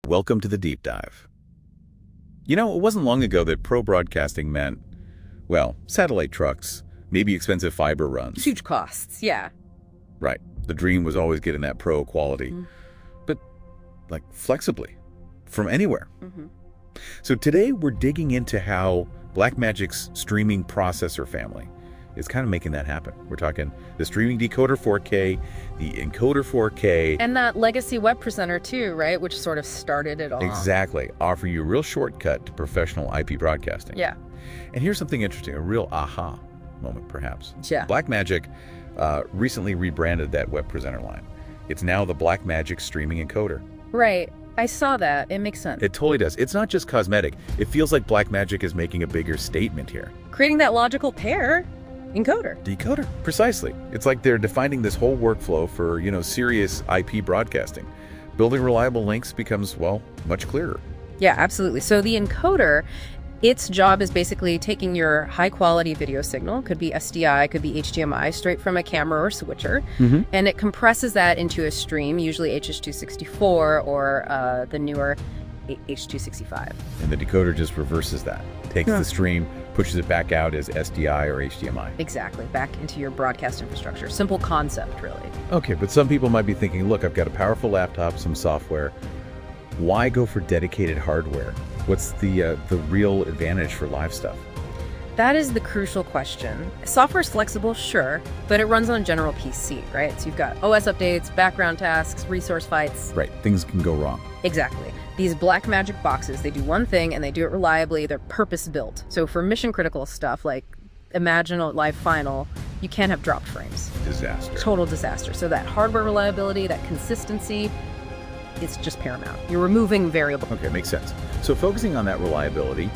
Welcome to the Deep Dive. You know, it wasn't long ago that pro broadcasting meant, well, satellite trucks, maybe expensive fiber runs. Huge costs, yeah. Right. The dream was always getting that pro quality. But, like, flexibly, from anywhere. So today we're digging into how Blackmagic's streaming processor family is kind of making that happen. We're talking the streaming decoder 4K, the encoder 4K. And that legacy web presenter too, right? Which sort of started it all. Exactly. Offer you a real shortcut to professional IP broadcasting. Yeah. And here's something interesting, a real aha moment perhaps. Yeah. Blackmagic recently rebranded that web presenter line. It's now the Blackmagic streaming encoder. Right. I saw that. It makes sense. It totally does. It's not just cosmetic. It feels like Blackmagic is making a bigger statement here. Creating that logical pair. Encoder. Decoder. Precisely. It's like they're defining this whole workflow for, serious IP broadcasting. Building reliable links becomes, well, much clearer. Yeah, absolutely. So the encoder, its job is basically taking your high-quality video signal, could be SDI, could be HDMI, straight from a camera or switcher, and it compresses that into a stream, usually H.264 or the newer H.265. And the decoder just reverses that. Takes the stream, pushes it back out as SDI or HDMI. Exactly, back into your broadcast infrastructure. Simple concept, really. Okay, but some people might be thinking, look, I've got a powerful laptop, some software. Why go for dedicated hardware? What's the real advantage for live stuff? That is the crucial question. Software is flexible, sure, but it runs on a general PC, right? So you've got OS updates, background tasks, resource fights. Right, things can go wrong. Exactly. These Blackmagic boxes, they do one thing and they do it reliably. They're purpose-built. So for mission-critical stuff like imagine a live final, you can't have dropped frames. Disaster. Total disaster. So that hardware reliability, that consistency, it's just paramount. You're removing variable. Okay, makes sense. So focusing on that reliability,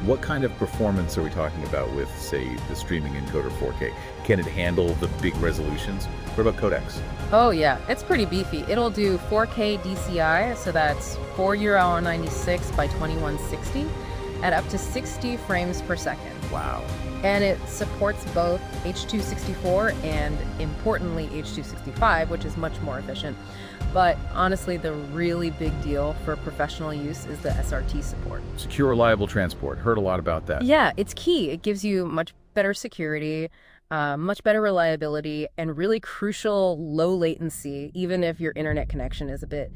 what kind of performance are we talking about with, say, the streaming encoder 4K? Can it handle the big resolutions? What about codecs? Oh yeah, it's pretty beefy. It'll do 4K DCI, so that's €4.96 by 2160 at up to 60 frames per second. Wow. And it supports both H.264 and, importantly, H.265, which is much more efficient. But honestly, the really big deal for professional use is the SRT support. Secure, reliable transport. Heard a lot about that. Yeah, it's key. It gives you much better security, much better reliability, and really crucial low latency, even if your internet connection is a bit,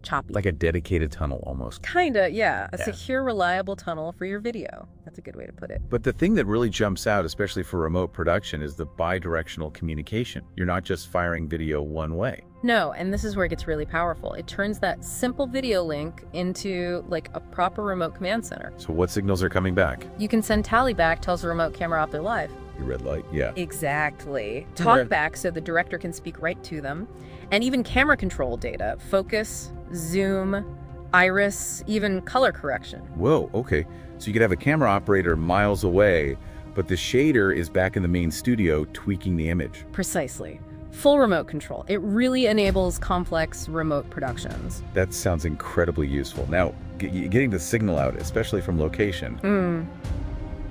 choppy. Like a dedicated tunnel almost. Kinda, yeah. A secure, reliable tunnel for your video. That's a good way to put it. But the thing that really jumps out, especially for remote production, is the bi-directional communication. You're not just firing video one way. No, and this is where it gets really powerful. It turns that simple video link into like a proper remote command center. So what signals are coming back? You can send tally back, tells the remote camera op they're live. Your red light, yeah. Exactly. Talk back so the director can speak right to them. And even camera control data, focus, zoom, iris, even color correction. Whoa, okay. So you could have a camera operator miles away, but the shader is back in the main studio tweaking the image. Precisely. Full remote control. It really enables complex remote productions. That sounds incredibly useful. Now, getting the signal out, especially from location,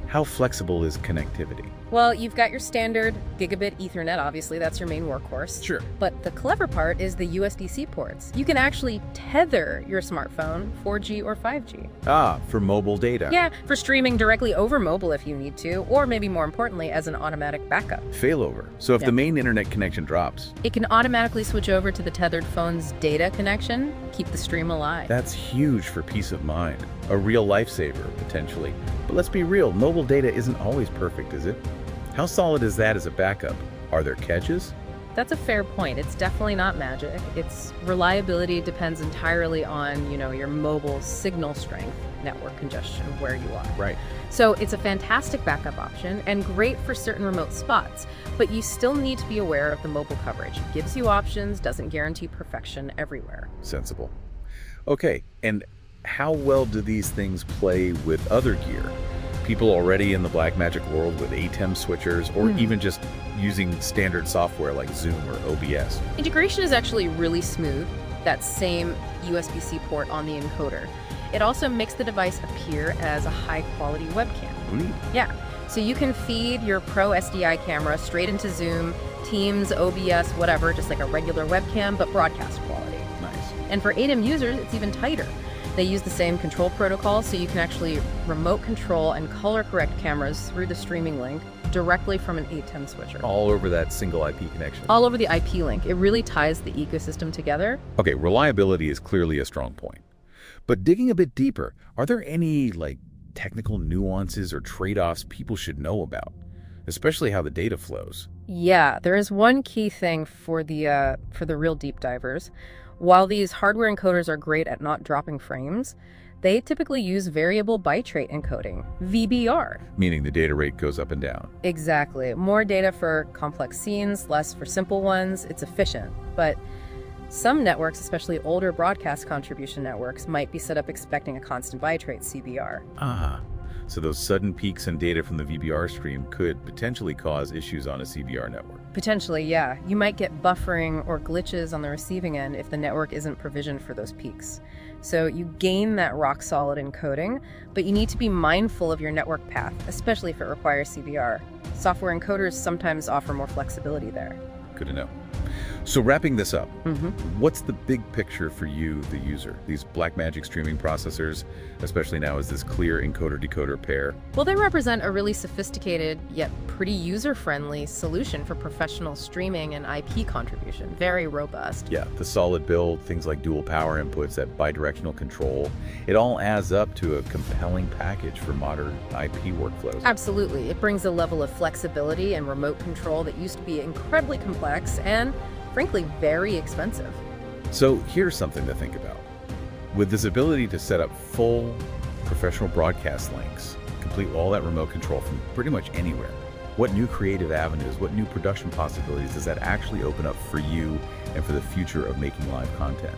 how flexible is connectivity? Well, you've got your standard gigabit Ethernet, obviously, that's your main workhorse. Sure. But the clever part is the USB-C ports. You can actually tether your smartphone 4G or 5G. Ah, for mobile data. Yeah, for streaming directly over mobile if you need to, or maybe more importantly, as an automatic backup. Failover. So if the main internet connection drops, it can automatically switch over to the tethered phone's data connection, keep the stream alive. That's huge for peace of mind. A real lifesaver, potentially. But let's be real, mobile data isn't always perfect, is it? How solid is that as a backup? Are there catches? That's a fair point. It's definitely not magic. Its reliability depends entirely on, your mobile signal strength, network congestion, where you are. Right. So it's a fantastic backup option and great for certain remote spots, but you still need to be aware of the mobile coverage. It gives you options, doesn't guarantee perfection everywhere. Sensible. Okay, and how well do these things play with other gear? People already in the Blackmagic world with ATEM switchers, or even just using standard software like Zoom or OBS. Integration is actually really smooth, that same USB-C port on the encoder. It also makes the device appear as a high-quality webcam. Neat. Yeah, so you can feed your Pro SDI camera straight into Zoom, Teams, OBS, whatever, just like a regular webcam, but broadcast quality. Nice. And for ATEM users, it's even tighter. They use the same control protocol, so you can actually remote control and color correct cameras through the streaming link directly from an 810 switcher. All over that single IP connection. All over the IP link. It really ties the ecosystem together. Okay, reliability is clearly a strong point. But digging a bit deeper, are there any, technical nuances or trade-offs people should know about? Especially how the data flows. Yeah, there is one key thing for the real deep divers. While these hardware encoders are great at not dropping frames, they typically use variable bitrate encoding, VBR. Meaning the data rate goes up and down. Exactly. More data for complex scenes, less for simple ones. It's efficient. But some networks, especially older broadcast contribution networks, might be set up expecting a constant bitrate, CBR. So those sudden peaks in data from the VBR stream could potentially cause issues on a CBR network. Potentially, yeah. You might get buffering or glitches on the receiving end if the network isn't provisioned for those peaks. So you gain that rock-solid encoding, but you need to be mindful of your network path, especially if it requires CBR. Software encoders sometimes offer more flexibility there. Good to know. So wrapping this up, what's the big picture for you, the user? These Blackmagic streaming processors, especially now as this clear encoder-decoder pair. Well, they represent a really sophisticated yet pretty user-friendly solution for professional streaming and IP contribution. Very robust. Yeah, the solid build, things like dual power inputs, that bidirectional control, it all adds up to a compelling package for modern IP workflows. Absolutely. It brings a level of flexibility and remote control that used to be incredibly complex and, frankly, very expensive. So here's something to think about. With this ability to set up full professional broadcast links, complete all that remote control from pretty much anywhere, what new creative avenues, what new production possibilities does that actually open up for you and for the future of making live content?